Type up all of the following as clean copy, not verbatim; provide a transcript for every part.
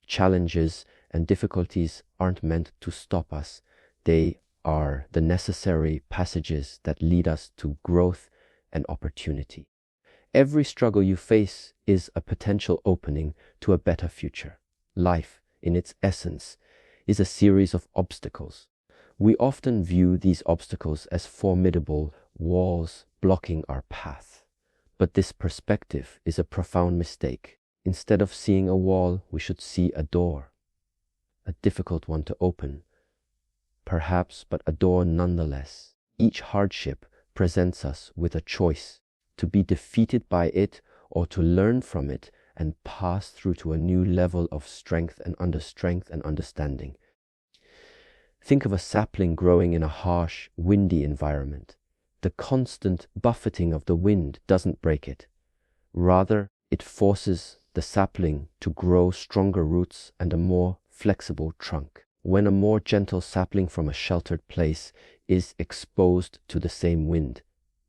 challenges and difficulties aren't meant to stop us. They are the necessary passages that lead us to growth and opportunity. Every struggle you face is a potential opening to a better future. Life, in its essence, is a series of obstacles. We often view these obstacles as formidable walls blocking our path. But this perspective is a profound mistake. Instead of seeing a wall, we should see a door. A difficult one to open, perhaps, but a door nonetheless. Each hardship presents us with a choice: to be defeated by it or to learn from it and pass through to a new level of strength and understanding. Think of a sapling growing in a harsh, windy environment. The constant buffeting of the wind doesn't break it. Rather, it forces the sapling to grow stronger roots and a more flexible trunk. When a more gentle sapling from a sheltered place is exposed to the same wind,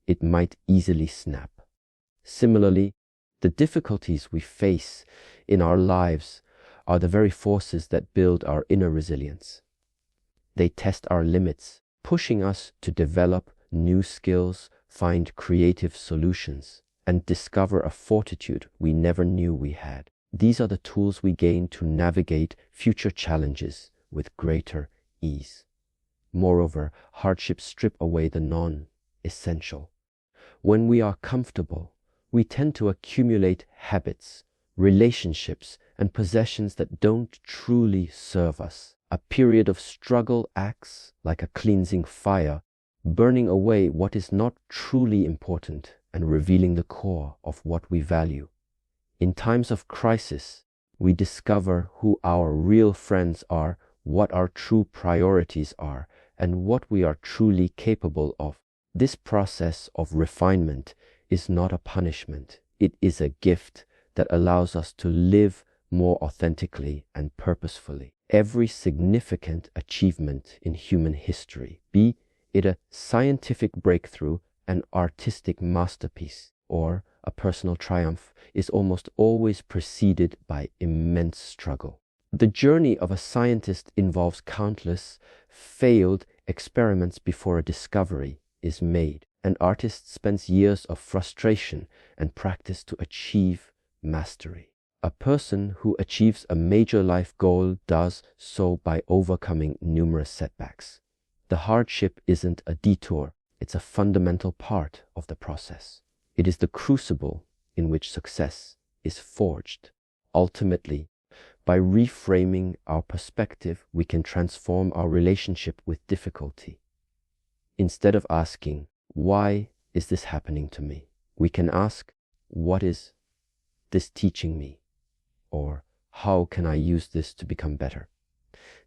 it might easily snap. Similarly, the difficulties we face in our lives are the very forces that build our inner resilience. They test our limits, pushing us to develop new skills, find creative solutions, and discover a fortitude we never knew we had. These are the tools we gain to navigate future challenges with greater ease. Moreover, hardships strip away the non-essential. When we are comfortable, we tend to accumulate habits, relationships, and possessions that don't truly serve us. A period of struggle acts like a cleansing fire, burning away what is not truly important and revealing the core of what we value. In times of crisis, we discover who our real friends are, what our true priorities are, and what we are truly capable of. This process of refinement is not a punishment. It is a gift that allows us to live more authentically and purposefully. Every significant achievement in human history, be it a scientific breakthrough, an artistic masterpiece, or a personal triumph, is almost always preceded by immense struggle. The journey of a scientist involves countless failed experiments before a discovery is made. An artist spends years of frustration and practice to achieve mastery. A person who achieves a major life goal does so by overcoming numerous setbacks. The hardship isn't a detour, it's a fundamental part of the process. It is the crucible in which success is forged. Ultimately, by reframing our perspective, we can transform our relationship with difficulty. Instead of asking, "Why is this happening to me?" we can ask, "What is this teaching me?" Or, "How can I use this to become better?"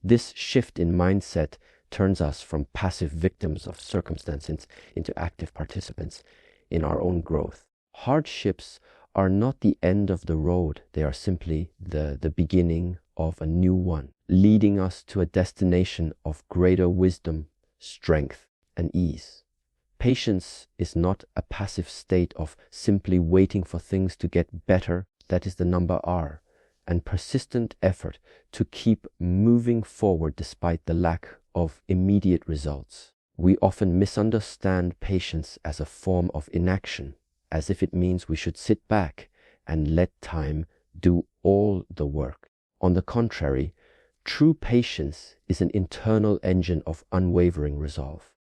This shift in mindset turns us from passive victims of circumstances into active participants in our own growth. Hardships are not the end of the road. They are simply the beginning of a new one, leading us to a destination of greater wisdom, strength, and ease. Patience is not a passive state of simply waiting for things to get better. That is the number R. And persistent effort to keep moving forward despite the lack of immediate results. We often misunderstand patience as a form of inaction, as if it means we should sit back and let time do all the work. On the contrary, true patience is an internal engine of unwavering resolve.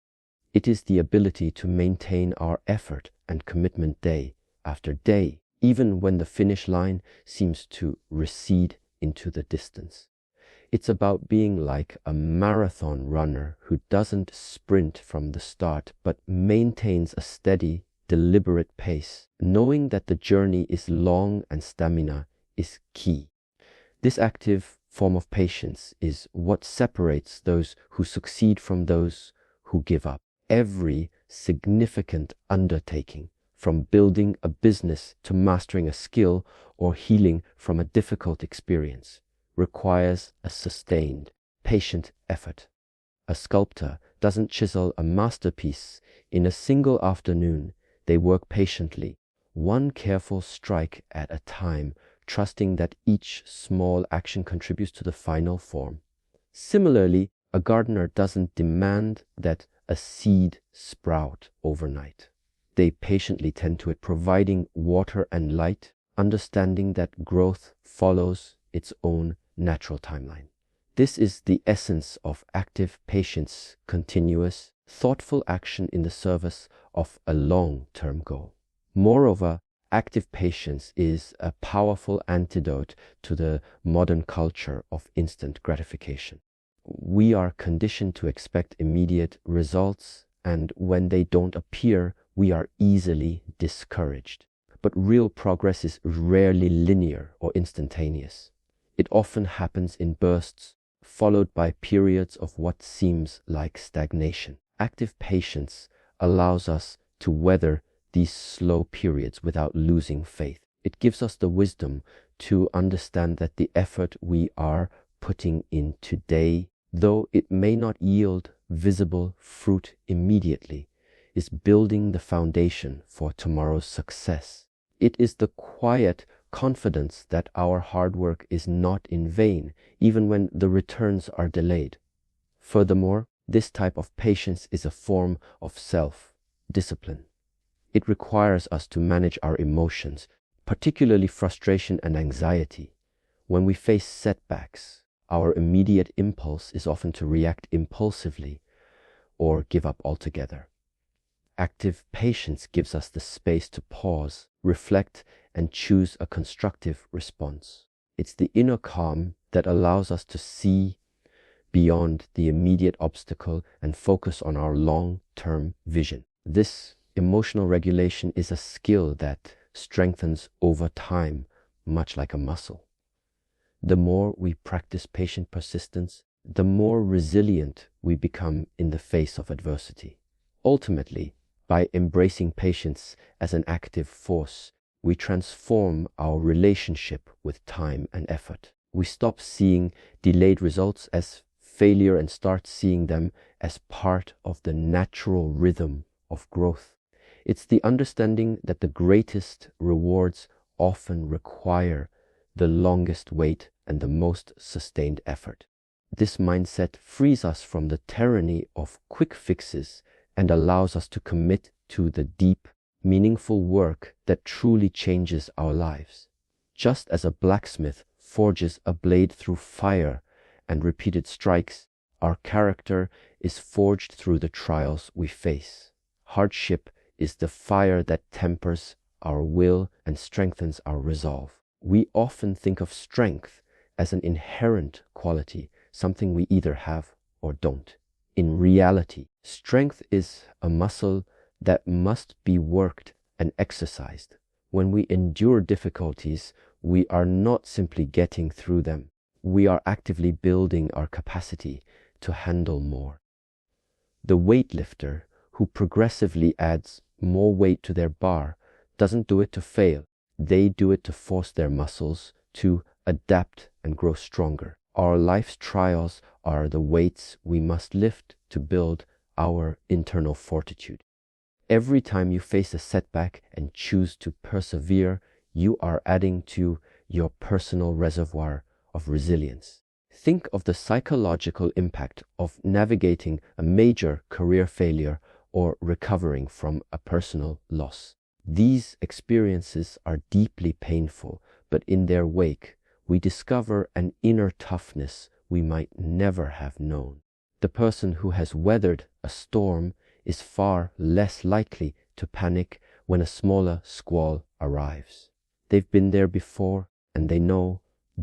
It is the ability to maintain our effort and commitment day after day, even when the finish line seems to recede into the distance. It's about being like a marathon runner who doesn't sprint from the start, but maintains a steady, deliberate pace, knowing that the journey is long and stamina is key. This active form of patience is what separates those who succeed from those who give up. Every significant undertaking, from building a business to mastering a skill or healing from a difficult experience, requires a sustained, patient effort. A sculptor doesn't chisel a masterpiece in a single afternoon. They work patiently, one careful strike at a time, trusting that each small action contributes to the final form. Similarly, a gardener doesn't demand that a seed sprout overnight. They patiently tend to it, providing water and light, understanding that growth follows its own natural timeline. This is the essence of active patience, continuous, thoughtful action in the service of a long-term goal. Moreover, active patience is a powerful antidote to the modern culture of instant gratification. We are conditioned to expect immediate results, and when they don't appear, we are easily discouraged. But real progress is rarely linear or instantaneous. It often happens in bursts, followed by periods of what seems like stagnation. Active patience allows us to weather these slow periods without losing faith. It gives us the wisdom to understand that the effort we are putting in today, though it may not yield visible fruit immediately, is building the foundation for tomorrow's success. It is the quiet confidence that our hard work is not in vain, even when the returns are delayed. Furthermore, this type of patience is a form of self-discipline. It requires us to manage our emotions, particularly frustration and anxiety. When we face setbacks, our immediate impulse is often to react impulsively or give up altogether. Active patience gives us the space to pause, reflect, and choose a constructive response. It's the inner calm that allows us to see beyond the immediate obstacle and focus on our long-term vision. This emotional regulation is a skill that strengthens over time, much like a muscle. The more we practice patient persistence, the more resilient we become in the face of adversity. Ultimately, by embracing patience as an active force, we transform our relationship with time and effort. We stop seeing delayed results as failure and start seeing them as part of the natural rhythm of growth. It's the understanding that the greatest rewards often require the longest wait and the most sustained effort. This mindset frees us from the tyranny of quick fixes and allows us to commit to the deep, meaningful work that truly changes our lives. Just as a blacksmith forges a blade through fire and repeated strikes, our character is forged through the trials we face. Hardship is the fire that tempers our will and strengthens our resolve. We often think of strength as an inherent quality, something we either have or don't. In reality, strength is a muscle that must be worked and exercised. When we endure difficulties, we are not simply getting through them. We are actively building our capacity to handle more. The weightlifter who progressively adds more weight to their bar doesn't do it to fail. They do it to force their muscles to adapt and grow stronger. Our life's trials are the weights we must lift to build our internal fortitude. Every time you face a setback and choose to persevere, you are adding to your personal reservoir of resilience. Think of the psychological impact of navigating a major career failure or recovering from a personal loss. These experiences are deeply painful, but in their wake, we discover an inner toughness we might never have known. The person who has weathered a storm is far less likely to panic when a smaller squall arrives. They've been there before, and they know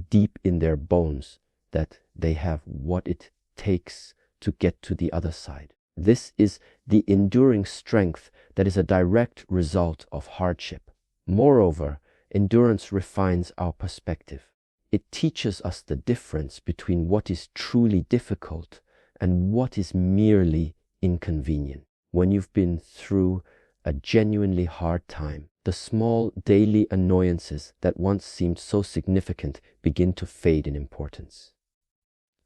deep in their bones that they have what it takes to get to the other side. This is the enduring strength that is a direct result of hardship. Moreover, endurance refines our perspective. It teaches us the difference between what is truly difficult and what is merely inconvenient. When you've been through a genuinely hard time, the small daily annoyances that once seemed so significant begin to fade in importance.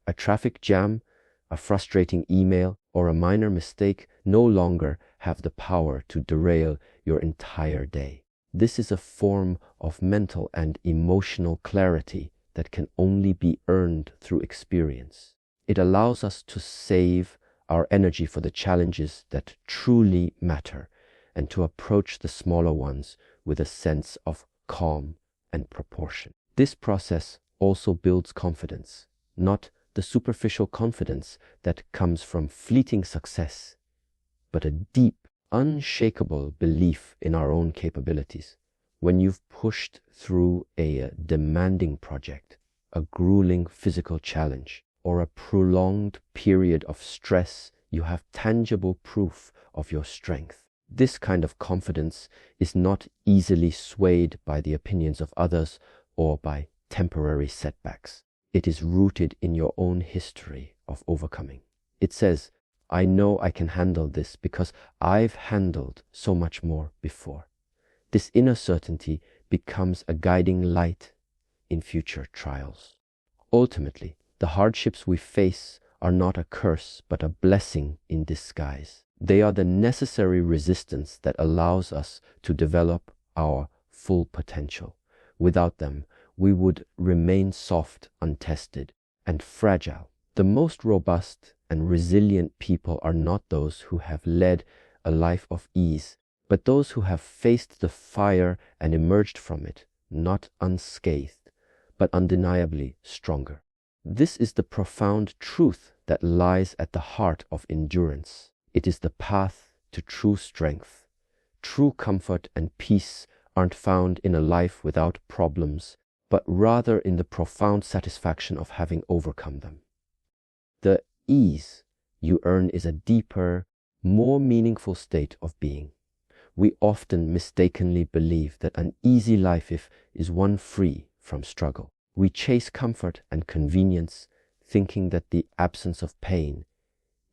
A traffic jam, a frustrating email, or a minor mistake no longer have the power to derail your entire day. This is a form of mental and emotional clarity that can only be earned through experience. It allows us to save our energy for the challenges that truly matter and to approach the smaller ones with a sense of calm and proportion. This process also builds confidence, not the superficial confidence that comes from fleeting success, but a deep, unshakable belief in our own capabilities. When you've pushed through a demanding project, a grueling physical challenge, or a prolonged period of stress, you have tangible proof of your strength. This kind of confidence is not easily swayed by the opinions of others or by temporary setbacks. It is rooted in your own history of overcoming. It says, I know I can handle this because I've handled so much more before. This inner certainty becomes a guiding light in future trials. Ultimately, the hardships we face are not a curse but a blessing in disguise. They are the necessary resistance that allows us to develop our full potential. Without them, we would remain soft, untested, and fragile. The most robust and resilient people are not those who have led a life of ease, but those who have faced the fire and emerged from it, not unscathed, but undeniably stronger. This is the profound truth that lies at the heart of endurance. It is the path to true strength. True comfort and peace aren't found in a life without problems, but rather in the profound satisfaction of having overcome them. The ease you earn is a deeper, more meaningful state of being. We often mistakenly believe that an easy life is one free from struggle. We chase comfort and convenience, thinking that the absence of pain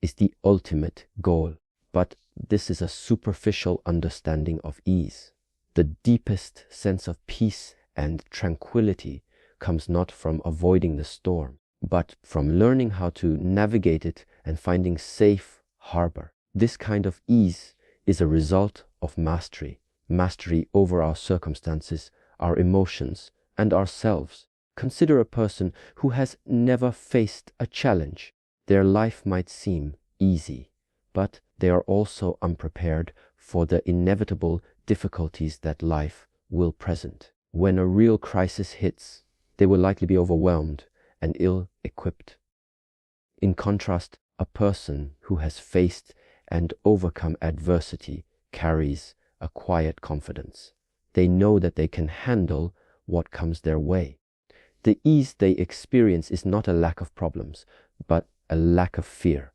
is the ultimate goal. But this is a superficial understanding of ease. The deepest sense of peace and tranquility comes not from avoiding the storm, but from learning how to navigate it and finding safe harbor. This kind of ease is a result of mastery over our circumstances, our emotions, and ourselves. Consider a person who has never faced a challenge. Their life might seem easy, but they are also unprepared for the inevitable difficulties that life will present. When a real crisis hits, they will likely be overwhelmed and ill-equipped. In contrast, a person who has faced and overcome adversity carries a quiet confidence. They know that they can handle what comes their way. The ease they experience is not a lack of problems, but a lack of fear.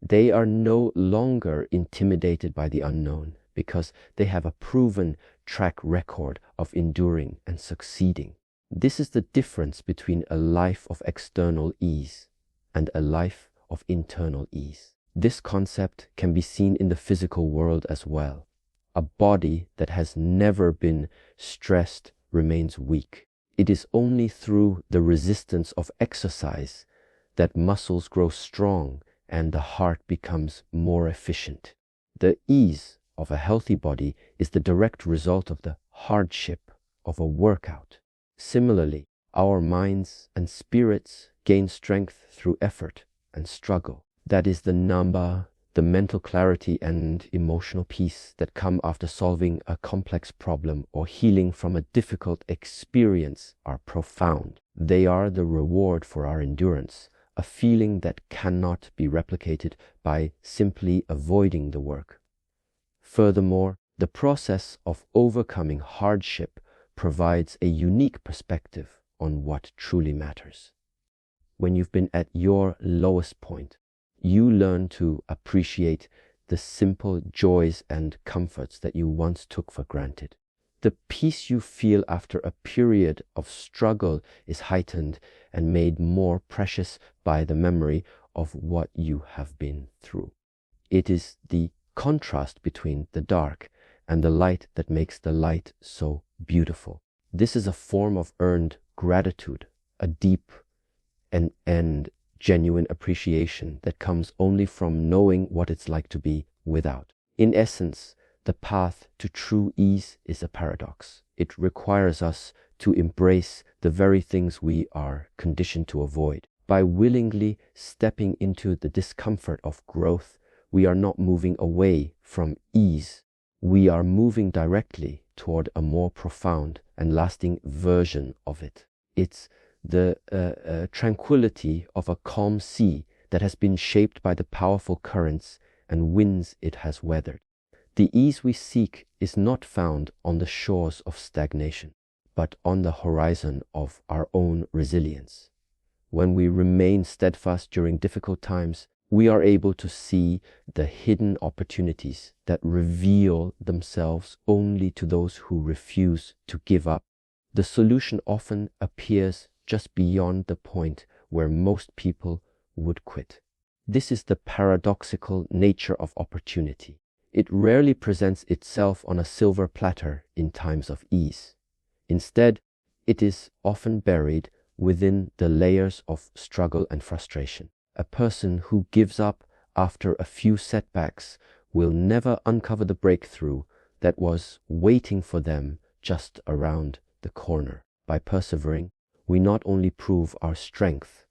They are no longer intimidated by the unknown because they have a proven track record of enduring and succeeding. This is the difference between a life of external ease and a life of internal ease. This concept can be seen in the physical world as well. A body that has never been stressed remains weak. It is only through the resistance of exercise that muscles grow strong and the heart becomes more efficient. The ease of a healthy body is the direct result of the hardship of a workout. Similarly, our minds and spirits gain strength through effort and struggle. That is the number, the mental clarity and emotional peace that come after solving a complex problem or healing from a difficult experience are profound. They are the reward for our endurance, a feeling that cannot be replicated by simply avoiding the work. Furthermore, the process of overcoming hardship provides a unique perspective on what truly matters. When you've been at your lowest point, you learn to appreciate the simple joys and comforts that you once took for granted. The peace you feel after a period of struggle is heightened and made more precious by the memory of what you have been through. It is the contrast between the dark and the light that makes the light so beautiful. This is a form of earned gratitude, a deep and genuine appreciation that comes only from knowing what it's like to be without. In essence, The path to true ease is a paradox. It requires us to embrace the very things we are conditioned to avoid. By willingly stepping into the discomfort of growth, we are not moving away from ease. We are moving directly toward a more profound and lasting version of it. It's the tranquility of a calm sea that has been shaped by the powerful currents and winds it has weathered. The ease we seek is not found on the shores of stagnation, but on the horizon of our own resilience. When we remain steadfast during difficult times, we are able to see the hidden opportunities that reveal themselves only to those who refuse to give up. The solution often appears just beyond the point where most people would quit. This is the paradoxical nature of opportunity. It rarely presents itself on a silver platter in times of ease. Instead, it is often buried within the layers of struggle and frustration. A person who gives up after a few setbacks will never uncover the breakthrough that was waiting for them just around the corner. By persevering, we not only prove our strength,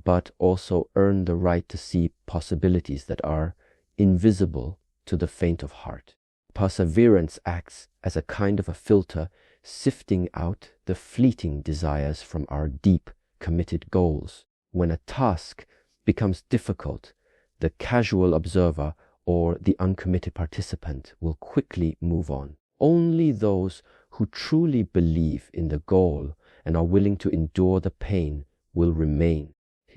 but also earn the right to see possibilities that are invisible to the faint of heart. Perseverance acts as a kind of a filter, sifting out the fleeting desires from our deep, committed goals. When a task becomes difficult, the casual observer or the uncommitted participant will quickly move on. Only those who truly believe in the goal and are willing to endure the pain will remain.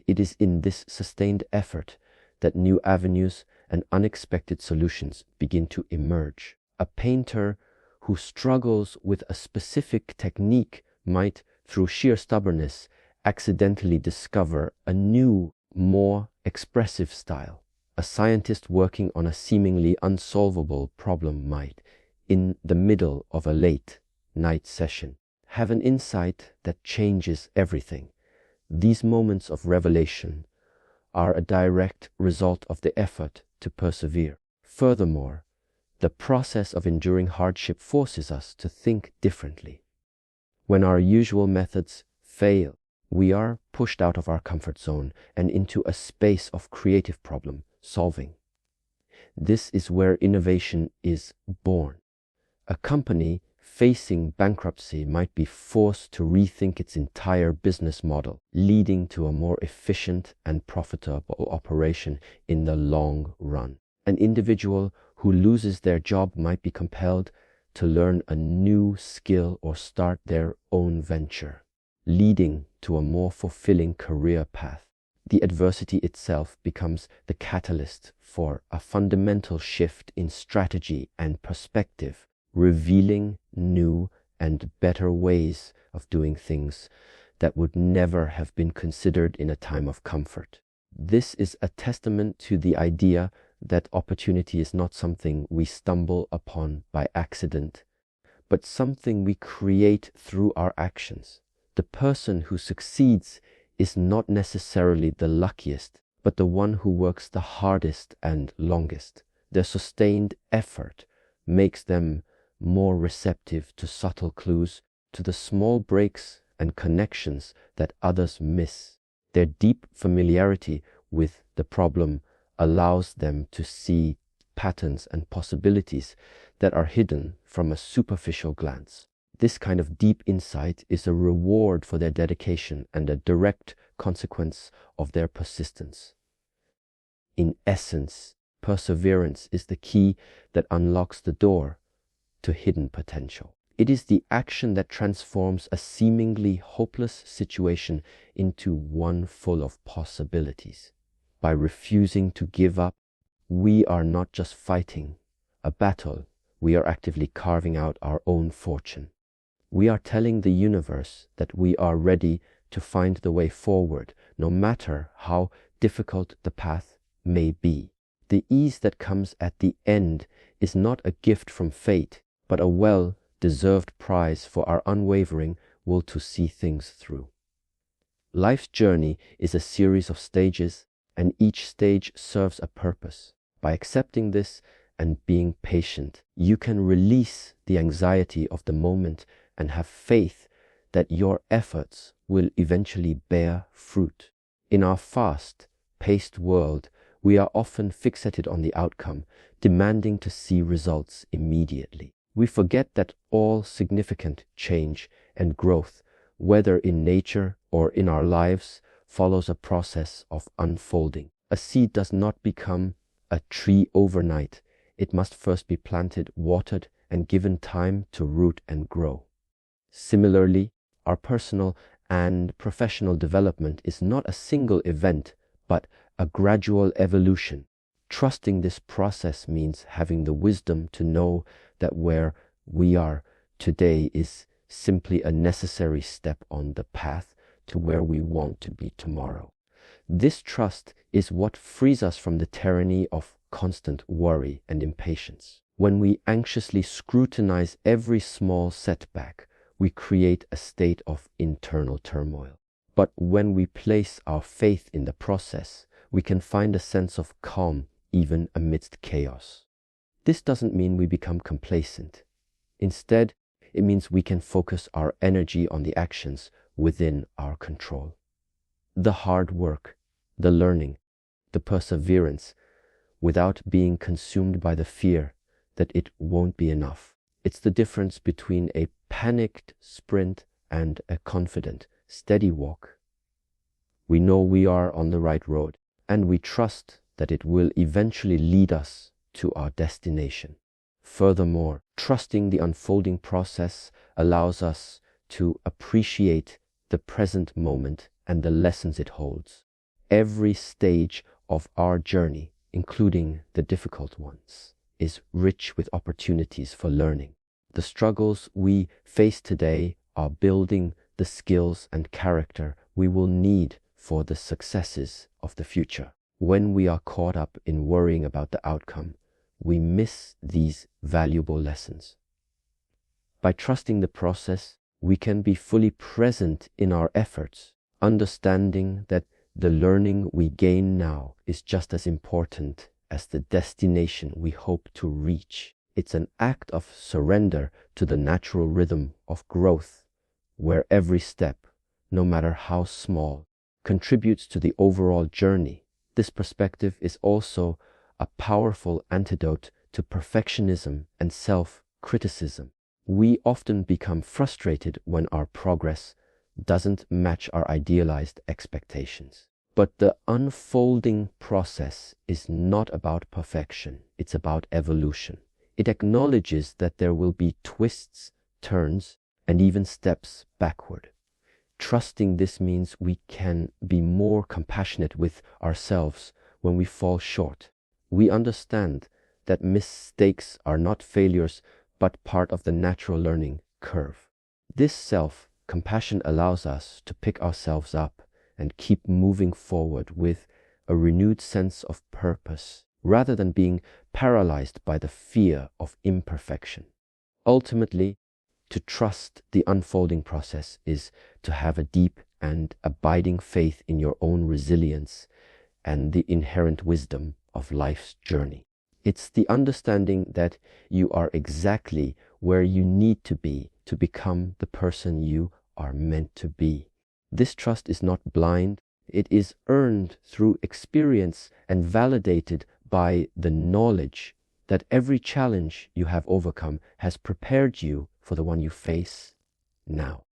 It is in this sustained effort that new avenues and unexpected solutions begin to emerge. A painter who struggles with a specific technique might, through sheer stubbornness, accidentally discover a new, more expressive style. A scientist working on a seemingly unsolvable problem might, in the middle of a late night session, have an insight that changes everything. These moments of revelation are a direct result of the effort to persevere. Furthermore, the process of enduring hardship forces us to think differently. When our usual methods fail, we are pushed out of our comfort zone and into a space of creative problem solving. This is where innovation is born. A company facing bankruptcy might be forced to rethink its entire business model, leading to a more efficient and profitable operation in the long run. An individual who loses their job might be compelled to learn a new skill or start their own venture, leading to a more fulfilling career path. The adversity itself becomes the catalyst for a fundamental shift in strategy and perspective, revealing new and better ways of doing things that would never have been considered in a time of comfort. This is a testament to the idea that opportunity is not something we stumble upon by accident, but something we create through our actions. The person who succeeds is not necessarily the luckiest, but the one who works the hardest and longest. Their sustained effort makes them more receptive to subtle clues, to the small breaks and connections that others miss. Their deep familiarity with the problem allows them to see patterns and possibilities that are hidden from a superficial glance. This kind of deep insight is a reward for their dedication and a direct consequence of their persistence. In essence, perseverance is the key that unlocks the door to hidden potential. It is the action that transforms a seemingly hopeless situation into one full of possibilities. By refusing to give up, we are not just fighting a battle, we are actively carving out our own fortune. We are telling the universe that we are ready to find the way forward, no matter how difficult the path may be. The ease that comes at the end is not a gift from fate, but a well-deserved prize for our unwavering will to see things through. Life's journey is a series of stages, and each stage serves a purpose. By accepting this and being patient, you can release the anxiety of the moment and have faith that your efforts will eventually bear fruit. In our fast-paced world, we are often fixated on the outcome, demanding to see results immediately. We forget that all significant change and growth, whether in nature or in our lives, follows a process of unfolding. A seed does not become a tree overnight. It must first be planted, watered, and given time to root and grow. Similarly, our personal and professional development is not a single event, but a gradual evolution. Trusting this process means having the wisdom to know that where we are today is simply a necessary step on the path to where we want to be tomorrow. This trust is what frees us from the tyranny of constant worry and impatience. When we anxiously scrutinize every small setback, we create a state of internal turmoil. But when we place our faith in the process, we can find a sense of calm even amidst chaos. This doesn't mean we become complacent. Instead, it means we can focus our energy on the actions within our control. The hard work, the learning, the perseverance, without being consumed by the fear that it won't be enough. It's the difference between a panicked sprint and a confident, steady walk. We know we are on the right road, and we trust that it will eventually lead us to our destination. Furthermore, trusting the unfolding process allows us to appreciate the present moment and the lessons it holds. Every stage of our journey, including the difficult ones, is rich with opportunities for learning. The struggles we face today are building the skills and character we will need for the successes of the future. When we are caught up in worrying about the outcome, we miss these valuable lessons. By trusting the process, we can be fully present in our efforts, understanding that the learning we gain now is just as important as the destination we hope to reach. It's an act of surrender to the natural rhythm of growth, where every step, no matter how small, contributes to the overall journey. This perspective is also a powerful antidote to perfectionism and self-criticism. We often become frustrated when our progress doesn't match our idealized expectations. But the unfolding process is not about perfection, it's about evolution. It acknowledges that there will be twists, turns, and even steps backward. Trusting this means we can be more compassionate with ourselves when we fall short. We understand that mistakes are not failures, but part of the natural learning curve. This self-compassion allows us to pick ourselves up and keep moving forward with a renewed sense of purpose, rather than being paralyzed by the fear of imperfection. Ultimately, to trust the unfolding process is to have a deep and abiding faith in your own resilience and the inherent wisdom of life's journey. It's the understanding that you are exactly where you need to be to become the person you are meant to be. This trust is not blind. It is earned through experience and validated by the knowledge that every challenge you have overcome has prepared you for the one you face now.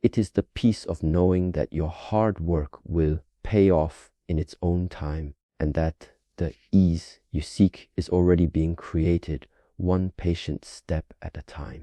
It is the peace of knowing that your hard work will pay off in its own time, and that the ease you seek is already being created one patient step at a time.